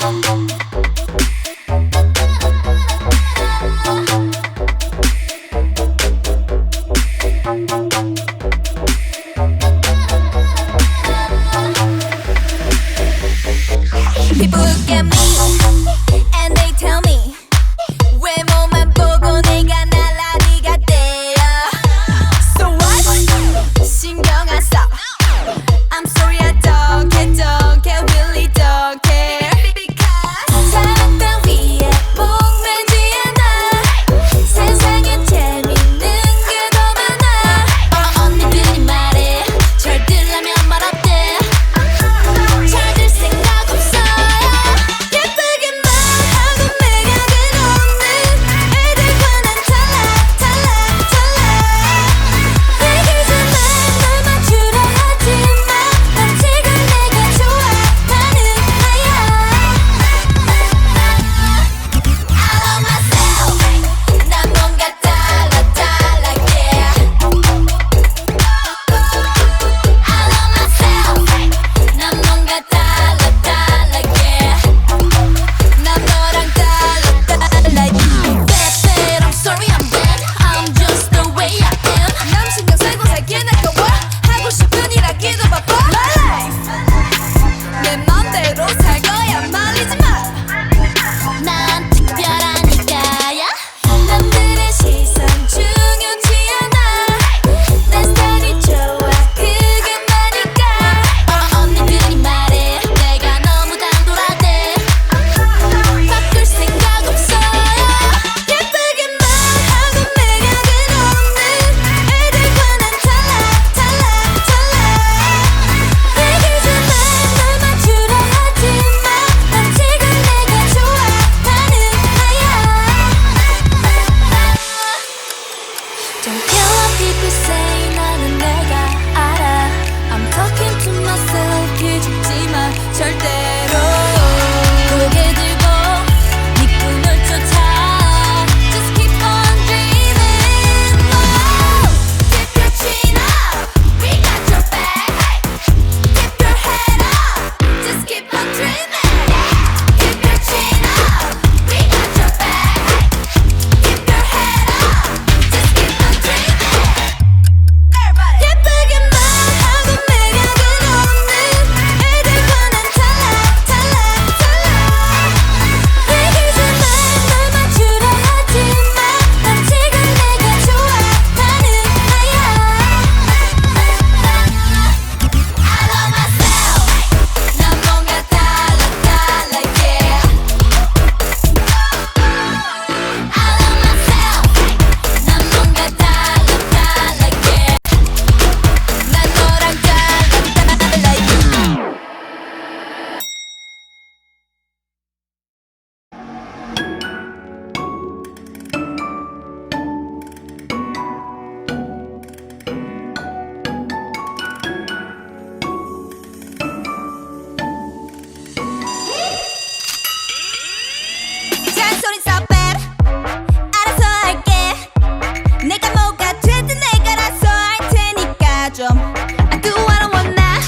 People look at me and they tell me 외모만 보고 내가 날라리 같대요. So what? 신경 안 써. I'm sorry I don't care, really don't care. 사랑 따위에 목매지 않아. 세상에 재밌는 게 더 많아. 언니들이 말해 절 들라면 말 어때? 찾을 생각 없어. 예쁘게만 하고 매력은 없는 애들과 난 달라. 얘기지만 널 맞추려 하지마. 난 지금 내가 좋아. 나는 나야. I love myself. 난 뭔가 달라 yeah. I love myself. 난 뭔가 달라 yeah. 난 너랑 달라 Bad, I'm sorry I'm bad. I'm just the way I am. 남 신경 쓰고 살긴 아까워. 하고 싶은 일 하기도 바빠. My life 내 맘대로 살 거야. 말리지 마. 난 특별하니까야. 남들의 시선 중요치 않아. 내 스타일이 좋아. 그게 나니까. 언니들이 말해 내가 너무 당돌하대. 바꿀 생각 없어요. 예쁘게만 하고 매력은 없는 애들과 난 달라. 얘기지만 널 맞추려 하지마. 난 지금 내가 좋아. 나는 나야. Don't care what people say. 나는 내가 알아. I'm talking to myself. 기죽지마 절대로. 고개 들고 네 꿈을 쫓아. Just keep on dreaming. Whoa. Keep your chin up. We got your back. Keep your head up. Just keep on dreaming. Keep your chin up. We got your back. Keep your head up. Just keep on dreaming. Everybody. 예쁘게만 하고 매력은 없는 애들과 난 달라. 얘기지만 널 맞추려 하지마. 난 지금 내가 좋아. 나는 나야. I love myself. 난 뭔가 달라 yeah. I love myself. 난 뭔가 달라 yeah. 난 너랑 달라 yeah. 잔소리 so bad. 알아서 할게. 내가 뭐가 되든 내가 알아서 할 테니까 좀 I do what I want now.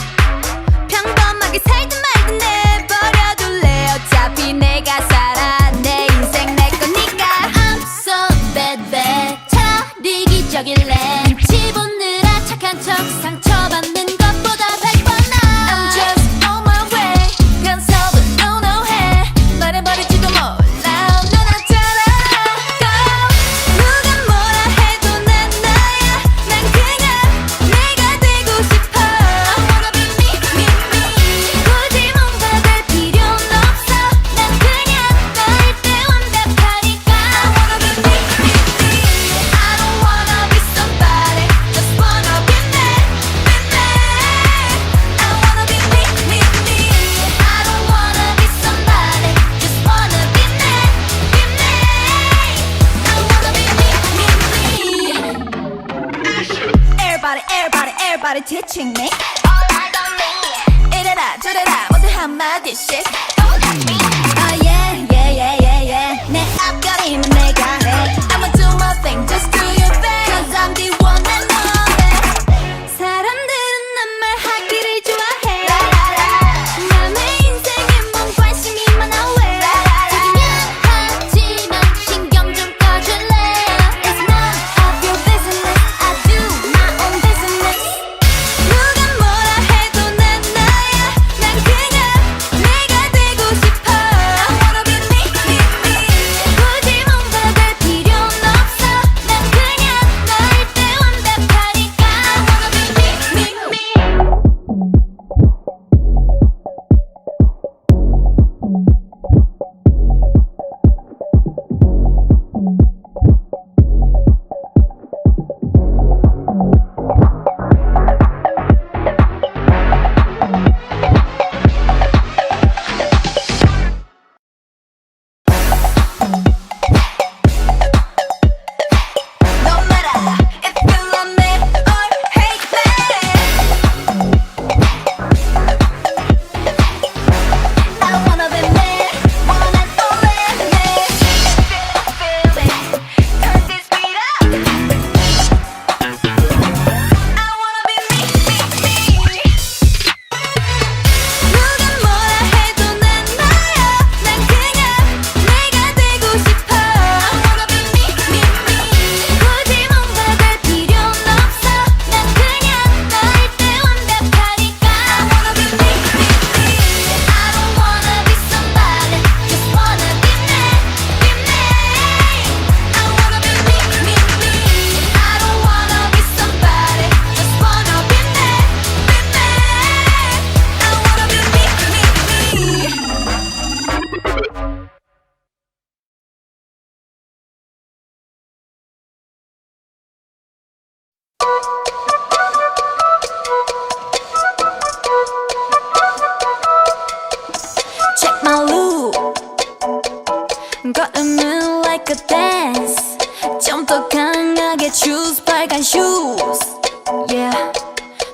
평범하게 살든 말든 내버려둘래. 어차피 내가 살아. 내 인생 내 거니까. I'm so bad. 차라리 기적일래. 집오느라 착한 척 상처받는 것보다 100번 나아. I'm just on my way. 간섭은 no 해. 말해버릴지도 몰라. 누나처럼 go. 누가 뭐라 해도 난 나야. 난 그냥 내가 되고 싶어. I wanna be me. 굳이 뭔가 될 필요는 없어. 난 그냥 너일 때 완벽하니까. I wanna be me. I don't wanna be somebody. Just wanna be me. I wanna be me. I don't wanna be somebody. Just wanna be me. I wanna be me. Everybody teaching me. 이래라 저래라 모두 한마디씩. Oh yeah. 내 앞가림은 내가 해. I'ma do my thing, just do your thing. Cause I'm the one and only. 사람들은 난 말하기를 좋아해. 남의 인생에 뭔 관심이 많아. shoes. Yeah,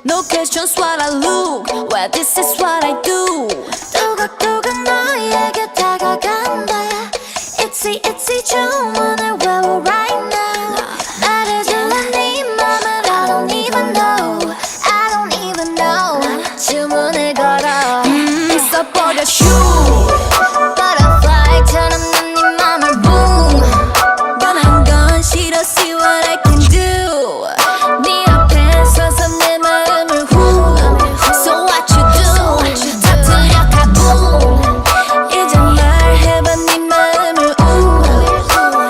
no questions what I look. Well, this is what I do. 뚜벅뚜벅 너에게 다가간다. Itzy itzy 주문을 외워 right now. 말해줄래 네 맘을 I don't even know. I don't even know. 주문을 걸어. 있어버려 shoe. Butterfly처럼 난 네 맘을 boom. 뻔한 건 싫어. See what I can do. 네 앞에 서서 내 마음을 후. So what you do? 터뜨려 가boom. 이제 말해봐 네 마음을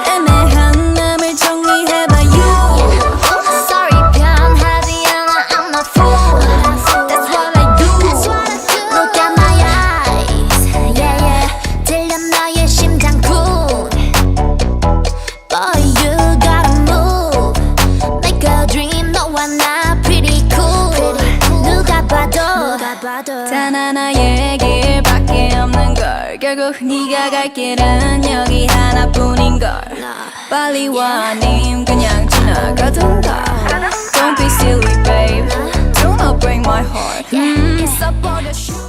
애매한 맘을 정리해봐 you. Sorry 변하지 않아 I'm not fool. That's what I do. Look at my eyes. Yeah yeah. 들려 너의 심장쿵. Boy you gotta move. Make a dream 너와 나 pretty cool. 누가 봐도 단 하나의 길밖에 없는 걸. 결국 네가 갈 길은 여기 하나뿐인 걸. 빨리 와 아님 그냥 지나가던가. Don't be silly babe. Do not break my heart. 있어버려 shoe.